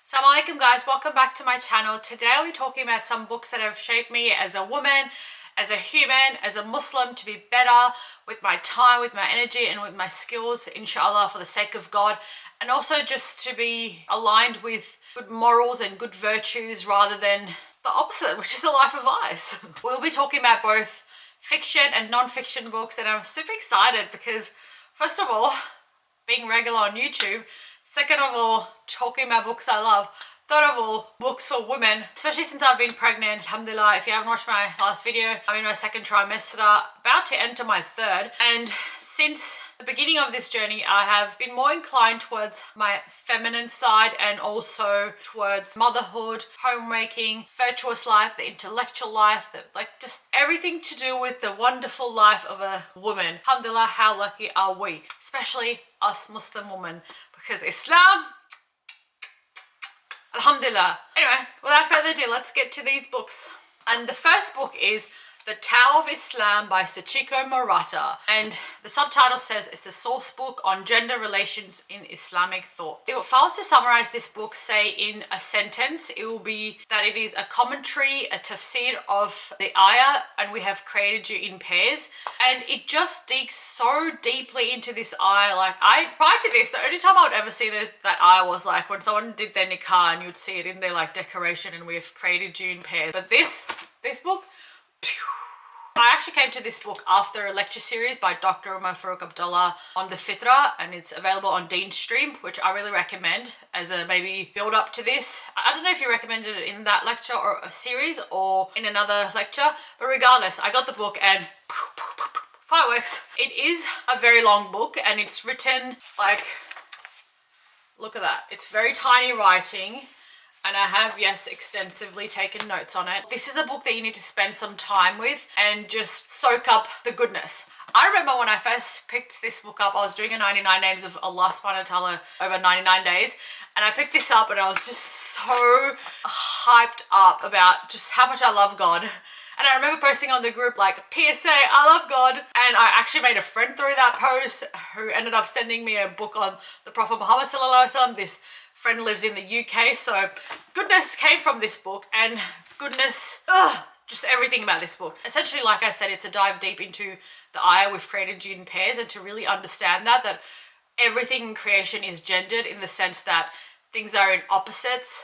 Assalamu alaikum guys, welcome back to my channel. Today I'll be talking about some books that have shaped me as a woman, as a human, as a Muslim to be better with my time, with my energy and with my skills, inshallah, for the sake of God, and also just to be aligned with good morals and good virtues rather than the opposite, which is a life of vice. We'll be talking about both fiction and non-fiction books, and I'm super excited because first of all, being regular on YouTube, second of all, talking about books I love, third of all, books for women, especially since I've been pregnant. Alhamdulillah, if you haven't watched my last video, I'm in my second trimester, about to enter my third, and since the beginning of this journey, I have been more inclined towards my feminine side and also towards motherhood, homemaking, virtuous life, the intellectual life, just everything to do with the wonderful life of a woman. Alhamdulillah, how lucky are we, especially us Muslim women, because Islam, alhamdulillah. Anyway, without further ado, let's get to these books. And the first book is The Tao of Islam by Sachiko Murata, and the subtitle says it's a source book on gender relations in Islamic thought. If I was to summarize this book, say in a sentence, it will be that it is a commentary, a tafsir of the ayah, and we have created you in pairs, and it just digs so deeply into this ayah. Like, prior to this, the only time I would ever see that ayah was like when someone did their nikah and you'd see it in their like decoration, and we have created you in pairs. But this book, I actually came to this book after a lecture series by Dr. Umar Farooq Abdullah on the Fitra, and it's available on Dean's Stream, which I really recommend as a maybe build up to this. I don't know if you recommended it in that lecture or a series or in another lecture, but regardless, I got the book and fireworks. It is a very long book and it's written like, look at that. It's very tiny writing. And I have, yes, extensively taken notes on it. This is a book that you need to spend some time with and just soak up the goodness. I remember when I first picked this book up, I was doing a 99 names of Allah subhanahu wa ta'ala over 99 days. And I picked this up and I was just so hyped up about just how much I love God. And I remember posting on the group like, PSA, I love God. And I actually made a friend through that post who ended up sending me a book on the Prophet Muhammad sallallahu alaihi wasallam. This friend lives in the UK, so goodness came from this book, and goodness, just everything about this book. Essentially, like I said, it's a dive deep into the ayah we've created you in pairs, and to really understand that everything in creation is gendered in the sense that things are in opposites.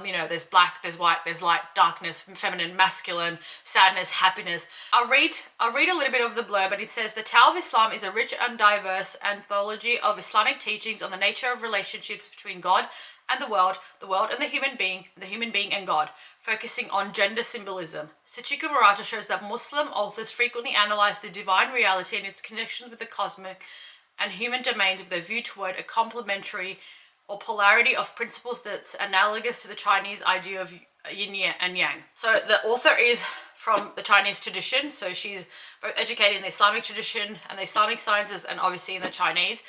You know, there's black, there's white, there's light, darkness, feminine, masculine, sadness, happiness. I'll read a little bit of the blurb, and it says, The Tao of Islam is a rich and diverse anthology of Islamic teachings on the nature of relationships between God and the world and the human being and God, focusing on gender symbolism. Sachiko Murata shows that Muslim authors frequently analyze the divine reality and its connections with the cosmic and human domains with a view toward a complementary or polarity of principles that's analogous to the Chinese idea of yin and yang. So the author is from the Chinese tradition, so she's both educated in the Islamic tradition and the Islamic sciences and obviously in the Chinese.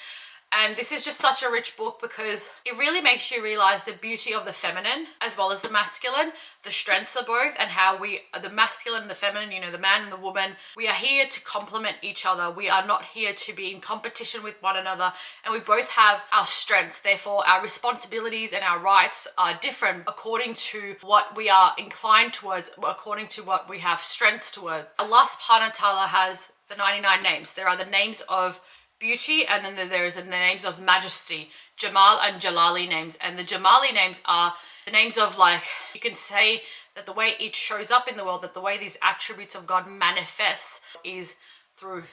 And this is just such a rich book because it really makes you realize the beauty of the feminine as well as the masculine, the strengths of both, and how the masculine and the feminine, you know, the man and the woman, we are here to complement each other. We are not here to be in competition with one another, and we both have our strengths. Therefore, our responsibilities and our rights are different according to what we are inclined towards, according to what we have strengths towards. Allah subhanahu wa ta'ala has the 99 names. There are the names of beauty, and then there is the names of majesty, Jamal and Jalali names. And the Jamali names are the names of, like, you can say that the way it shows up in the world, that the way these attributes of God manifests is through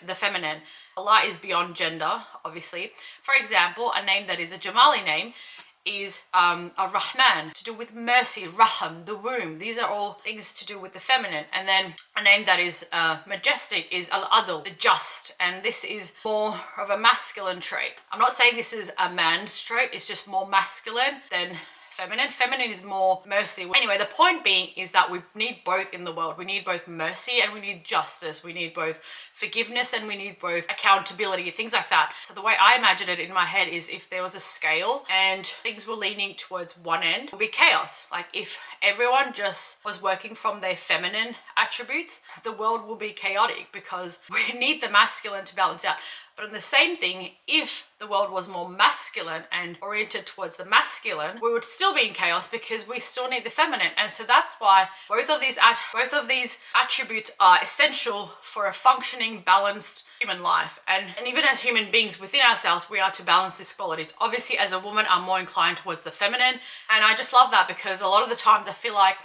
the feminine. Allah is beyond gender, obviously. For example, a name that is a Jamali name is Ar-Rahman, to do with mercy, Raham, the womb. These are all things to do with the feminine. And then a name that is majestic is Al-Adl, the just, and this is more of a masculine trait. I'm not saying this is a man's trait, it's just more masculine than feminine. Feminine is more mercy. Anyway, the point being is that we need both in the world. We need both mercy and we need justice. We need both forgiveness and we need both accountability, things like that. So the way I imagine it in my head is if there was a scale and things were leaning towards one end, it would be chaos. Like if everyone just was working from their feminine attributes, the world will be chaotic because we need the masculine to balance out. But in the same thing, if the world was more masculine and oriented towards the masculine, we would still be in chaos because we still need the feminine. And so that's why both of these attributes are essential for a functioning, balanced human life. And even as human beings within ourselves, we are to balance these qualities. Obviously, as a woman, I'm more inclined towards the feminine. And I just love that because a lot of the times I feel like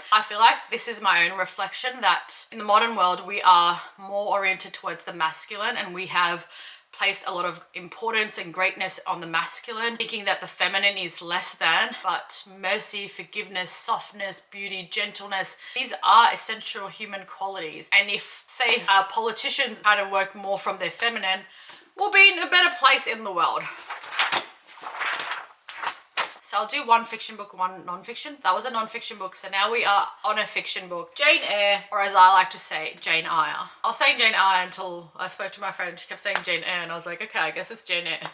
this is my own reflection, that in the modern world, we are more oriented towards the masculine, and we have placed a lot of importance and greatness on the masculine, thinking that the feminine is less than. But mercy, forgiveness, softness, beauty, gentleness, these are essential human qualities. And if, say, politicians kind of work more from their feminine, we'll be in a better place in the world. So I'll do one fiction book, one non-fiction. That was a non-fiction book, so now we are on a fiction book. Jane Eyre, or as I like to say, Jane Eyre. I was saying Jane Eyre until I spoke to my friend. She kept saying Jane Eyre, and I was like, okay, I guess it's Jane Eyre.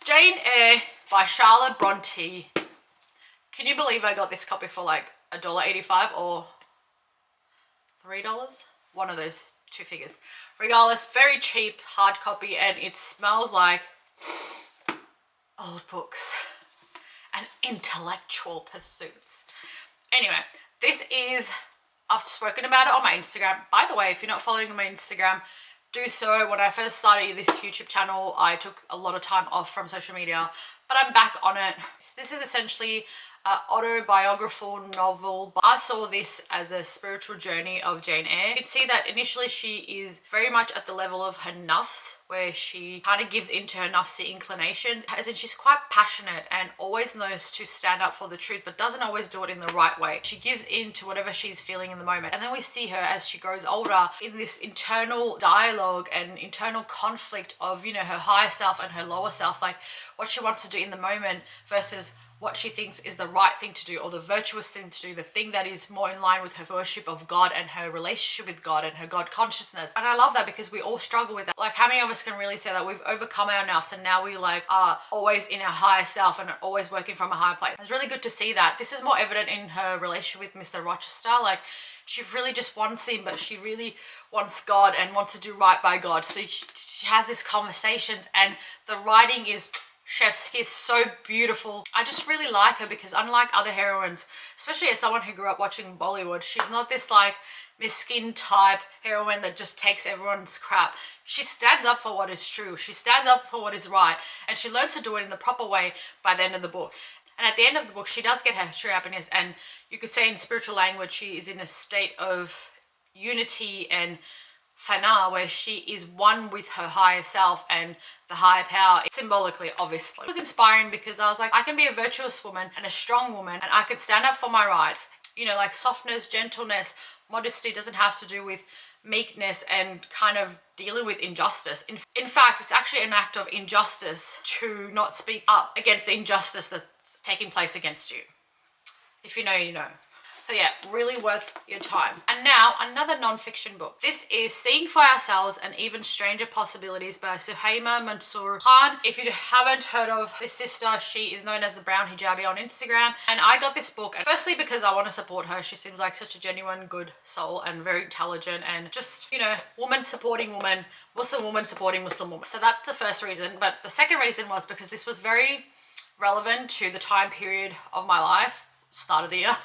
Jane Eyre by Charlotte Bronte. Can you believe I got this copy for like $1.85 or $3? One of those two figures. Regardless, very cheap hard copy, and it smells like old books and intellectual pursuits. Anyway, I've spoken about it on my Instagram. By the way, if you're not following my Instagram, do so. When I first started this YouTube channel, I took a lot of time off from social media, but I'm back on it. This is essentially an autobiographical novel. I saw this as a spiritual journey of Jane Eyre. You can see that initially she is very much at the level of her nafs, where she kind of gives into her nafsi inclinations, as in she's quite passionate and always knows to stand up for the truth, but doesn't always do it in the right way. She gives in to whatever she's feeling in the moment. And then we see her as she grows older in this internal dialogue and internal conflict of, you know, her higher self and her lower self, like what she wants to do in the moment versus what she thinks is the right thing to do, or the virtuous thing to do, the thing that is more in line with her worship of God and her relationship with God and her God consciousness. And I love that because we all struggle with that. Like, how many of us can really say that we've overcome our nafs and now we like are always in our higher self and are always working from a higher place? It's really good to see that. This is more evident in her relationship with Mr. Rochester. Like, she really just wants him, but she really wants God and wants to do right by God. So she has this conversation, and the writing is chef's kiss, so beautiful. I just really like her because unlike other heroines, especially as someone who grew up watching Bollywood, she's not this like miskin type heroine that just takes everyone's crap. She stands up for what is true. She stands up for what is right, and she learns to do it in the proper way by the end of the book. And at the end of the book, she does get her true happiness, and you could say in spiritual language, she is in a state of unity and fana, where she is one with her higher self and the higher power, symbolically, obviously. It was inspiring because I was like, I can be a virtuous woman and a strong woman, and I can stand up for my rights. You know, like softness, gentleness, modesty doesn't have to do with meekness and kind of dealing with injustice. In fact, it's actually an act of injustice to not speak up against the injustice that's taking place against you. If you know, you know. So yeah, really worth your time. And now, another non-fiction book. This is Seeing for Ourselves and Even Stranger Possibilities by Suhaima Mansour Khan. If you haven't heard of this sister, she is known as the Brown Hijabi on Instagram. And I got this book, and firstly because I want to support her. She seems like such a genuine good soul and very intelligent and just, you know, woman supporting woman, Muslim woman supporting Muslim woman. So that's the first reason. But the second reason was because this was very relevant to the time period of my life, start of the year.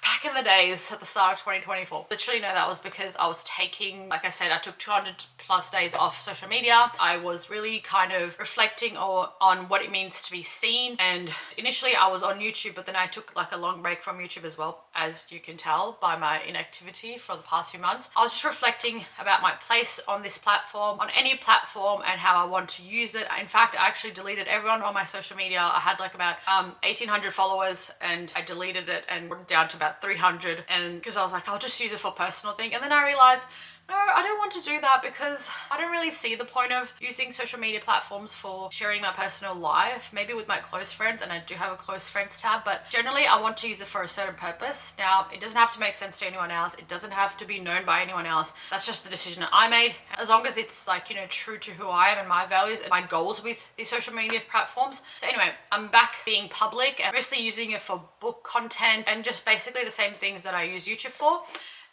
Back in the days at the start of 2024. Literally, no, that was because I was taking, like I said, I took 200 plus days off social media. I was really kind of reflecting on what it means to be seen. And initially I was on YouTube, but then I took like a long break from YouTube as well, as you can tell by my inactivity for the past few months. I was just reflecting about my place on this platform, on any platform, and how I want to use it. In fact, I actually deleted everyone on my social media. I had like about 1,800 followers, and I deleted it and brought it down to about 300, and because I was like, I'll just use it for personal thing. And then I realized, no, I don't want to do that because I don't really see the point of using social media platforms for sharing my personal life, maybe with my close friends, and I do have a close friends tab, but generally I want to use it for a certain purpose. Now, it doesn't have to make sense to anyone else. It doesn't have to be known by anyone else. That's just the decision that I made. As long as it's like, you know, true to who I am and my values and my goals with these social media platforms. So anyway, I'm back being public and mostly using it for book content and just basically the same things that I use YouTube for.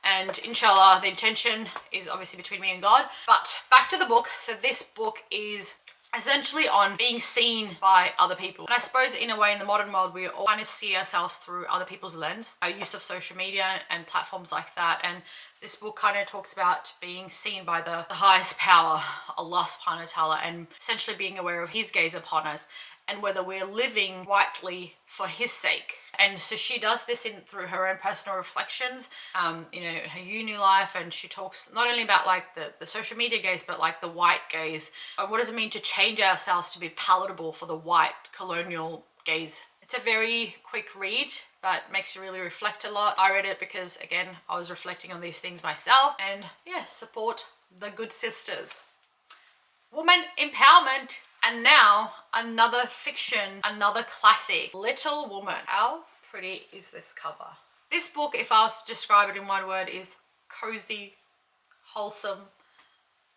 And inshallah, the intention is obviously between me and God. But back to the book. So this book is essentially on being seen by other people. And I suppose in a way in the modern world, we all kind of see ourselves through other people's lens, our use of social media and platforms like that. And this book kind of talks about being seen by the highest power, Allah subhanahu wa ta'ala, and essentially being aware of his gaze upon us and whether we're living rightly for his sake. And so she does this through her own personal reflections, you know, her uni life, and she talks not only about like the social media gaze, but like the white gaze. And what does it mean to change ourselves to be palatable for the white colonial gaze? It's a very quick read, but makes you really reflect a lot. I read it because, again, I was reflecting on these things myself, and yeah, support the good sisters. Woman empowerment. And now another fiction, another classic, Little Woman. How pretty is this cover? This book, if I was to describe it in one word, is cozy, wholesome,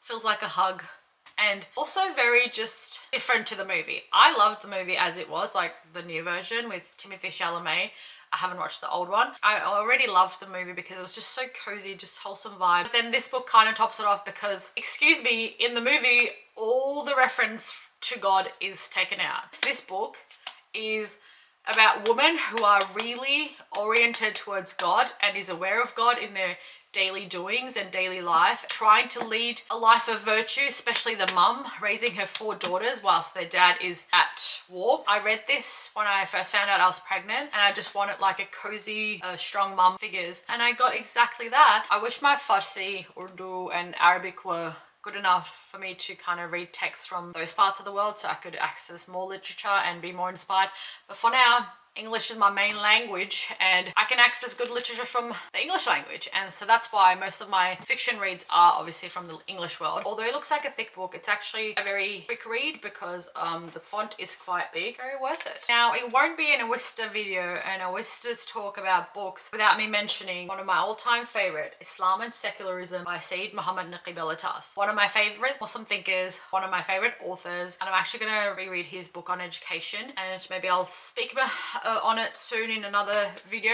feels like a hug, and also very just different to the movie. I loved the movie as it was, like the new version with Timothée Chalamet. I haven't watched the old one. I already loved the movie because it was just so cozy, just wholesome vibe. But then this book kind of tops it off because, excuse me, in the movie, all the reference to God is taken out. This book is about women who are really oriented towards God and is aware of God in their daily doings and daily life, trying to lead a life of virtue, especially the mum raising her 4 daughters whilst their dad is at war. I read this when I first found out I was pregnant, and I just wanted like a cozy, strong mum figures, and I got exactly that. I wish my Farsi, Urdu and Arabic were good enough for me to kind of read texts from those parts of the world so I could access more literature and be more inspired. But for now, English is my main language and I can access good literature from the English language, and so that's why most of my fiction reads are obviously from the English world. Although it looks like a thick book, it's actually a very quick read because the font is quite big. Very worth it. Now, it won't be an Awista video and Awista's talk about books without me mentioning one of my all-time favorite, Islam and Secularism by Sayyid Muhammad Naqib al-Atas. One of my favorite Muslim thinkers, one of my favorite authors, and I'm actually going to reread his book on education, and maybe I'll speak about on it soon in another video.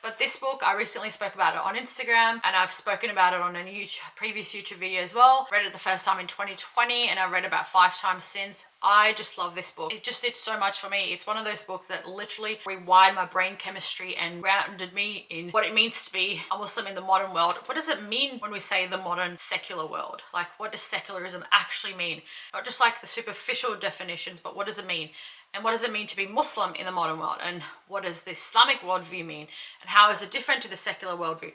But this book, I recently spoke about it on Instagram, and I've spoken about it on a previous YouTube video as well. Read it the first time in 2020 and I've read it about 5 times since. I just love this book. It just did so much for me. It's one of those books that literally rewired my brain chemistry and grounded me in what it means to be a Muslim in the modern world. What does it mean when we say the modern secular world? Like, what does secularism actually mean? Not just like the superficial definitions, but what does it mean? And what does it mean to be Muslim in the modern world? And what does the Islamic worldview mean? And how is it different to the secular worldview?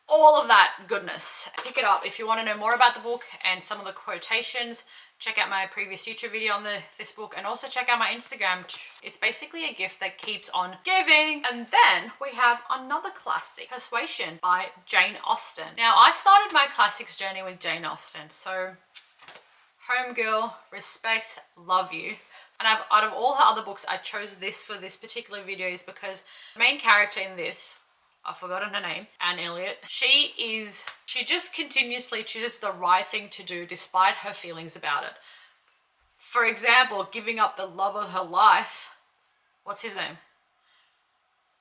All of that goodness. Pick it up. If you want to know more about the book and some of the quotations, check out my previous YouTube video on this book, and also check out my Instagram. It's basically a gift that keeps on giving. And then we have another classic, Persuasion by Jane Austen. Now, I started my classics journey with Jane Austen. So, homegirl, respect, love you. And out of all her other books, I chose this for this particular video is because the main character in this, I've forgotten her name, Anne Elliot, she just continuously chooses the right thing to do despite her feelings about it. For example, giving up the love of her life, what's his name?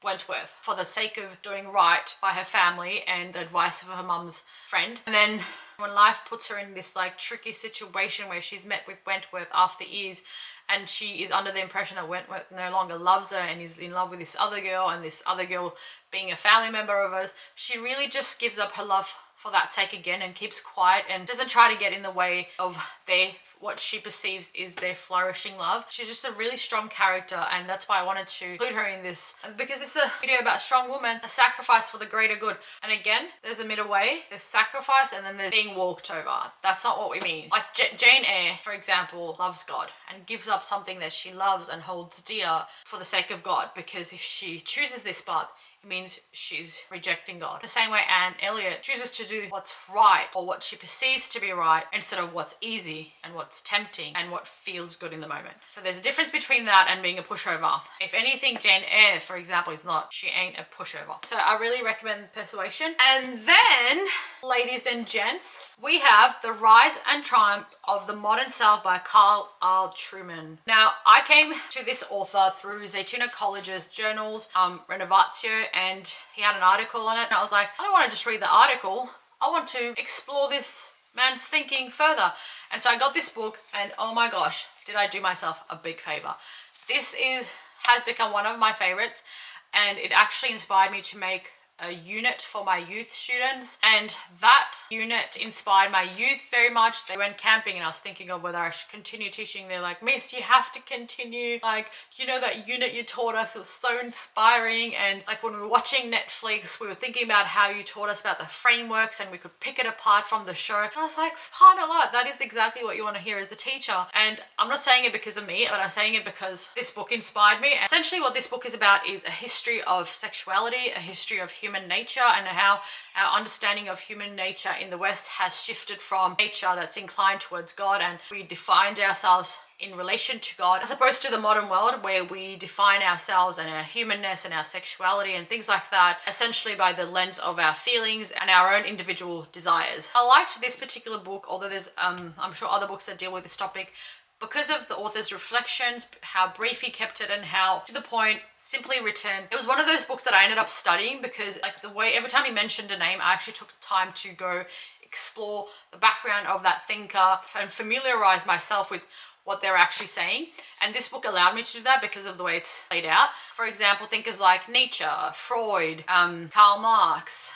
Wentworth, for the sake of doing right by her family and the advice of her mum's friend. And then when life puts her in this like tricky situation where she's met with Wentworth after years, and she is under the impression that Wentworth no longer loves her and is in love with this other girl, and this other girl being a family member of hers, she really just gives up her love for that sake again and keeps quiet and doesn't try to get in the way of what she perceives is their flourishing love. She's just a really strong character, and that's why I wanted to include her in this, because this is a video about strong women, a sacrifice for the greater good. And again, there's a middle way, there's sacrifice, and then there's being walked over. That's not what we mean. Like Jane Eyre, for example, loves God and gives up something that she loves and holds dear for the sake of God, because if she chooses this path, it means she's rejecting God. The same way Anne Elliot chooses to do what's right, or what she perceives to be right, instead of what's easy and what's tempting and what feels good in the moment. So there's a difference between that and being a pushover. If anything, Jane Eyre, for example, is not. She ain't a pushover. So I really recommend Persuasion. And then, ladies and gents, we have The Rise and Triumph of the Modern Self by Carl R. Truman. Now, I came to this author through Zaytuna College's journals, Renovatio and he had an article on it, and I was like, I don't want to just read the article, I want to explore this man's thinking further. And so I got this book, and oh my gosh, did I do myself a big favor. This has become one of my favorites, and it actually inspired me to make a unit for my youth students, and that unit inspired my youth very much. They went camping and I was thinking of whether I should continue teaching. They're like, Miss, you have to continue, like, you know, that unit you taught us was so inspiring. And like when we were watching Netflix, we were thinking about how you taught us about the frameworks and we could pick it apart from the show. And I was like, subhanallah, that is exactly what you want to hear as a teacher. And I'm not saying it because of me, but I'm saying it because this book inspired me. And essentially what this book is about is a history of sexuality, a history of human nature, and how our understanding of human nature in the West has shifted from nature that's inclined towards God, and we defined ourselves in relation to God, as opposed to the modern world where we define ourselves and our humanness and our sexuality and things like that essentially by the lens of our feelings and our own individual desires. I liked this particular book, although there's I'm sure other books that deal with this topic, because of the author's reflections, how brief he kept it, and how to the point, simply written. It was one of those books that I ended up studying because like the way every time he mentioned a name, I actually took time to go explore the background of that thinker and familiarize myself with what they're actually saying. And this book allowed me to do that because of the way it's laid out. For example, thinkers like Nietzsche, Freud, Karl Marx,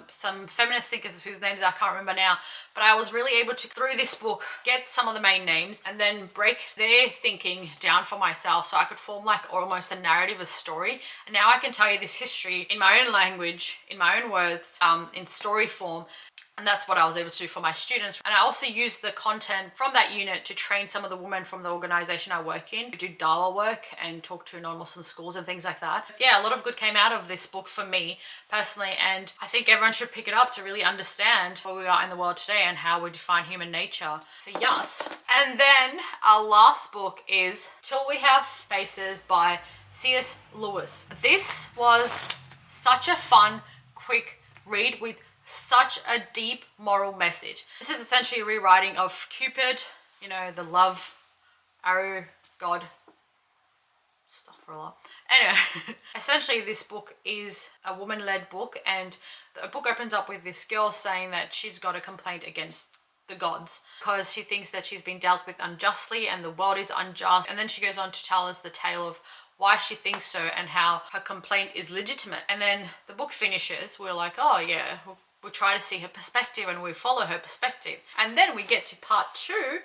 some feminist thinkers whose names I can't remember now, but I was really able to, through this book, get some of the main names and then break their thinking down for myself so I could form like almost a narrative, a story. And now I can tell you this history in my own language, in my own words, in story form. And that's what I was able to do for my students. And I also used the content from that unit to train some of the women from the organization I work in, to do dawah work and talk to non-Muslim schools and things like that. Yeah, a lot of good came out of this book for me personally, and I think everyone should pick it up to really understand where we are in the world today and how we define human nature. So yes. And then our last book is Till We Have Faces by C.S. Lewis. This was such a fun, quick read with such a deep moral message. This is essentially a rewriting of Cupid, you know, the love arrow god. Astaghfirullah. Anyway, essentially this book is a woman-led book, and the book opens up with this girl saying that she's got a complaint against the gods because she thinks that she's been dealt with unjustly and the world is unjust. And then she goes on to tell us the tale of why she thinks so and how her complaint is legitimate. And then the book finishes, we're like, oh yeah, we try to see her perspective and we follow her perspective. And then we get to part 2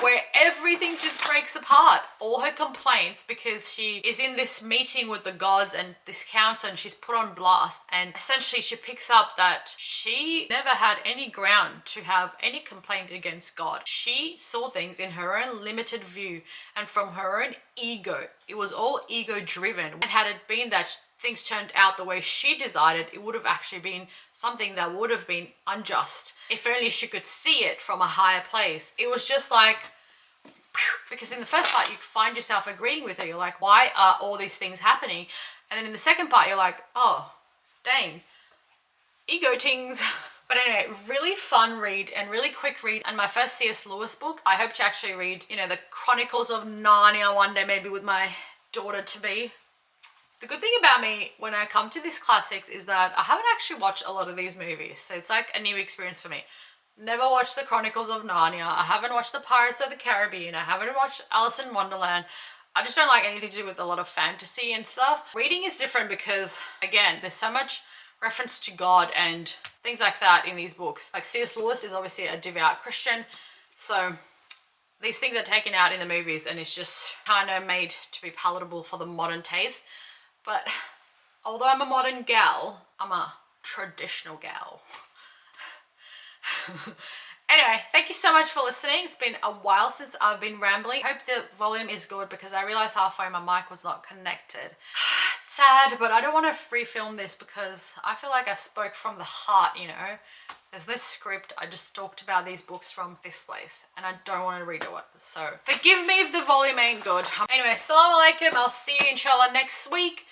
where everything just breaks apart. All her complaints, because she is in this meeting with the gods and this council and she's put on blast, and essentially she picks up that she never had any ground to have any complaint against God. She saw things in her own limited view and from her own ego. It was all ego driven, and had it been that things turned out the way she desired it would have actually been something that would have been unjust. If only she could see it from a higher place. It was just like, because in the first part you find yourself agreeing with her. You're like, why are all these things happening? And then in the second part you're like, oh, dang, ego tings. But anyway, really fun read and really quick read, and my first C.S. Lewis book. I hope to actually read, you know, the Chronicles of Narnia one day, maybe with my daughter-to-be. The good thing about me when I come to these classics is that I haven't actually watched a lot of these movies, so it's like a new experience for me. Never watched the Chronicles of Narnia, I haven't watched the Pirates of the Caribbean, I haven't watched Alice in Wonderland. I just don't like anything to do with a lot of fantasy and stuff. Reading is different because, again, there's so much reference to God and things like that in these books. Like C.S. Lewis is obviously a devout Christian, so these things are taken out in the movies and it's just kind of made to be palatable for the modern taste. But although I'm a modern gal, I'm a traditional gal. Anyway, thank you so much for listening. It's been a while since I've been rambling. I hope the volume is good because I realized halfway my mic was not connected. It's sad, but I don't want to free-film this because I feel like I spoke from the heart, you know. There's this script, I just talked about these books from this place and I don't want to redo it. So forgive me if the volume ain't good. Anyway, assalamu alaikum. I'll see you inshallah next week.